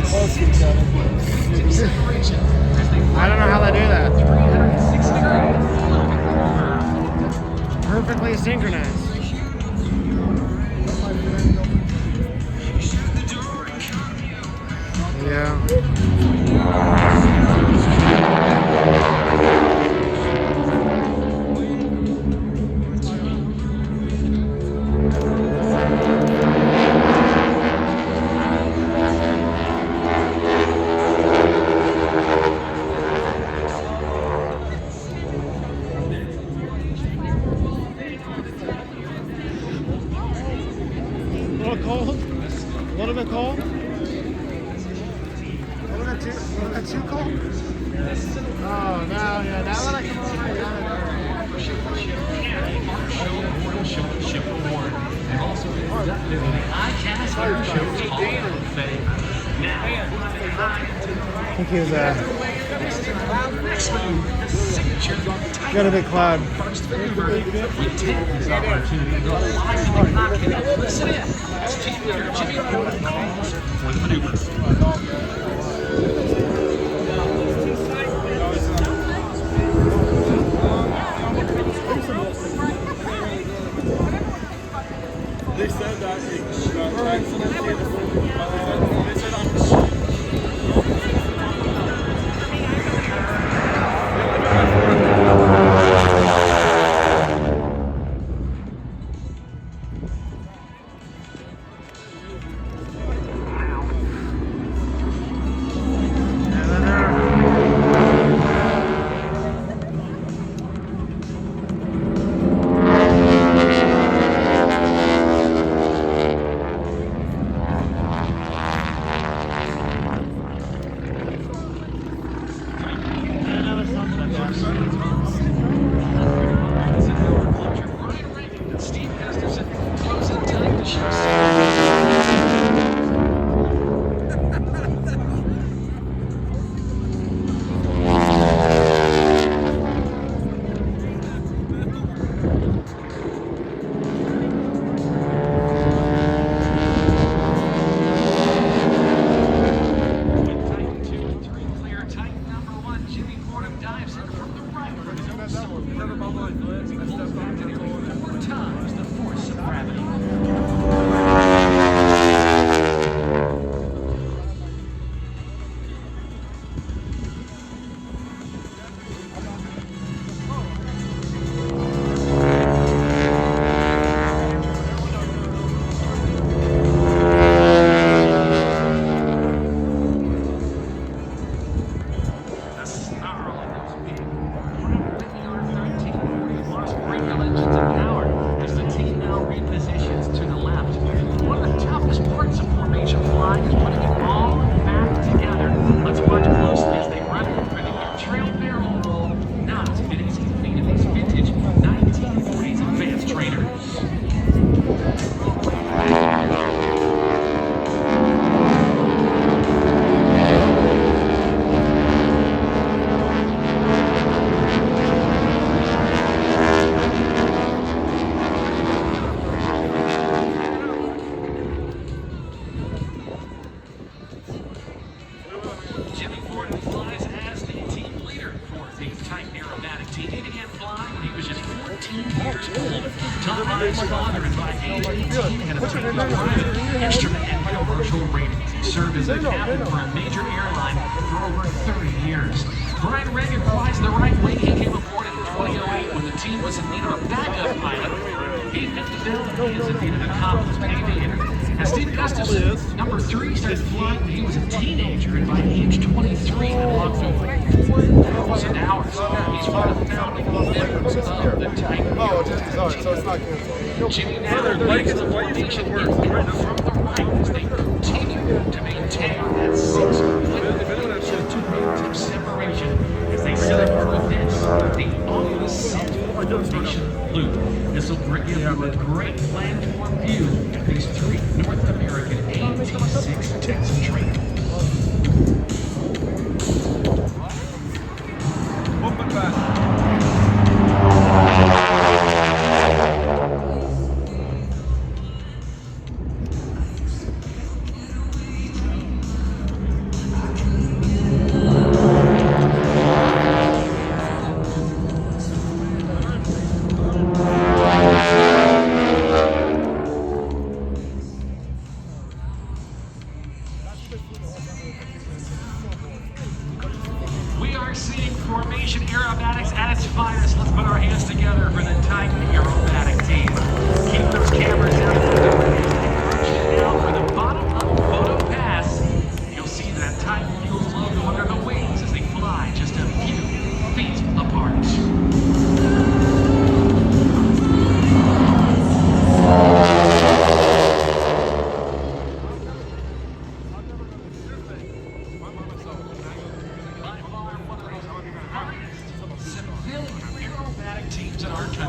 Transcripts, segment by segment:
close to each other. I don't know how they do that. Perfectly synchronized. Yeah. A little cold? A little bit cold? A little bit too cold? Oh, no, yeah, now that I come over, and also inducted in the ICAST Airship Hall of Fame. I think he was got a big cloud. First maneuver, we take this opportunity to fly to the cockpit and listen in as team leader Jimmy Ford calls for the maneuver. They said that they said I'm Jimmy Ford flies as the team leader for the Titan Aerobatic team. He began flying when he was just 14 years old. Tom Hines' father and by age 18 had obtained his private instrument and commercial ratings. He served as a captain for a major airline for over 30 years. Brian Reagan flies the right wing. He came aboard in 2008 when the team was in need of a backup pilot. He fit the bill and he is indeed an accomplished aviator. And Steve Gustafson, number 3, started flying when he was a teenager and by age 23 had logged through 4,000 hours. He's one of the founding members of the Titan. Oh, so it's not good. Jimmy now leads the formation in from the right as they continue to maintain that 6-foot separation as they set up for this, the all-ascent formation loop. This will give you a great landform view of these 3 North American AT-6 Texan trainers. Open back.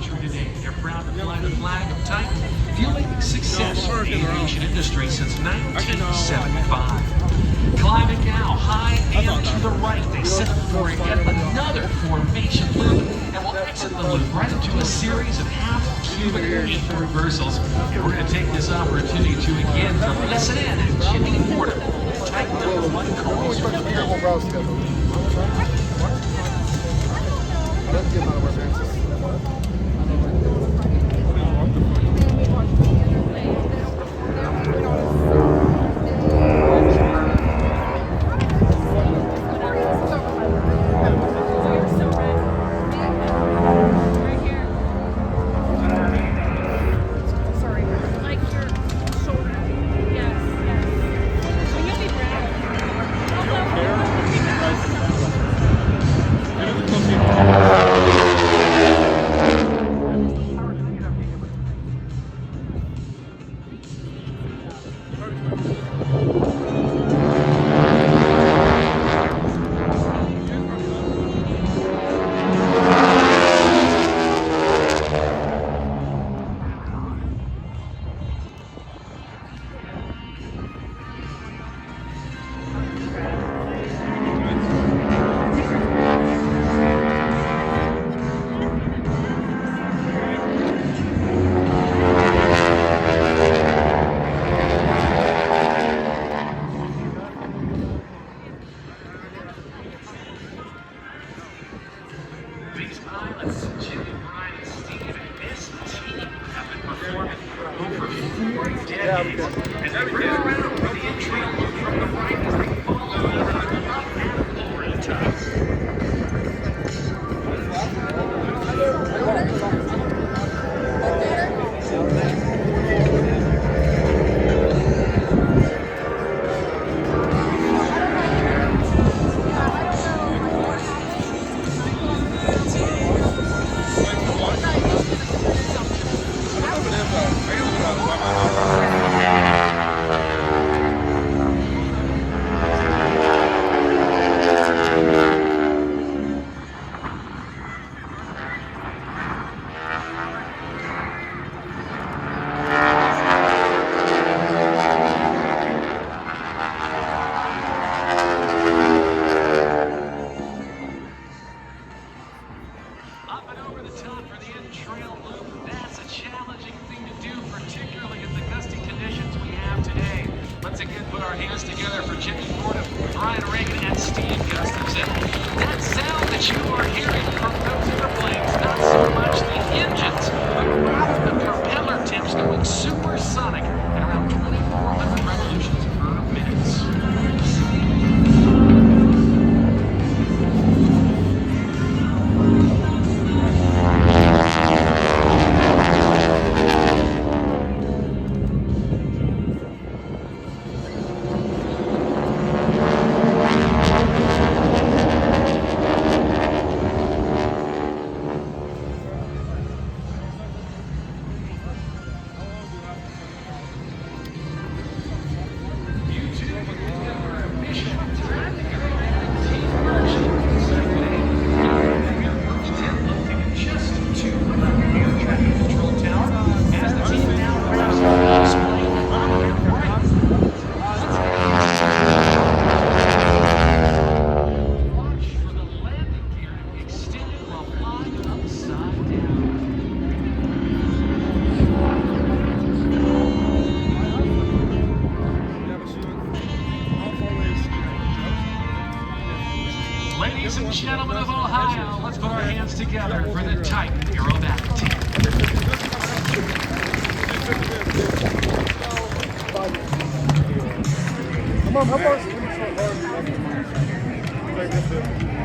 country today. They're proud to fly the flag of Titan, fueling success in the aviation industry since 1975. Climbing now, high and to the right, they set up for yet another formation loop, and will exit the loop right into a series of half-cubic reversals. And we're going to take this opportunity to again to listen in at Jimmy Fordham, Titan #1 calls. Terrible route schedule. Let's get out of our benches. These pilots, Jimmy, Brian, and Steve, and this team have been performing over 4 decades. As they bring around the entry loop from the right as they follow up and over the top. Up and over the top for the in-trail loop. That's a challenging thing to do, particularly in the gusty conditions we have today. Let's again put our hands together for Jimmy Fordham, Brian Reagan, and Steve Gustafson. That sound that you are hearing from those airplanes, not so much the engines, but rather the propeller tips going supersonic at around 2,400 revolutions per minute. Ladies and gentlemen of Ohio, let's put our hands together for the Titan Aerobatic team. Come on, how far is it?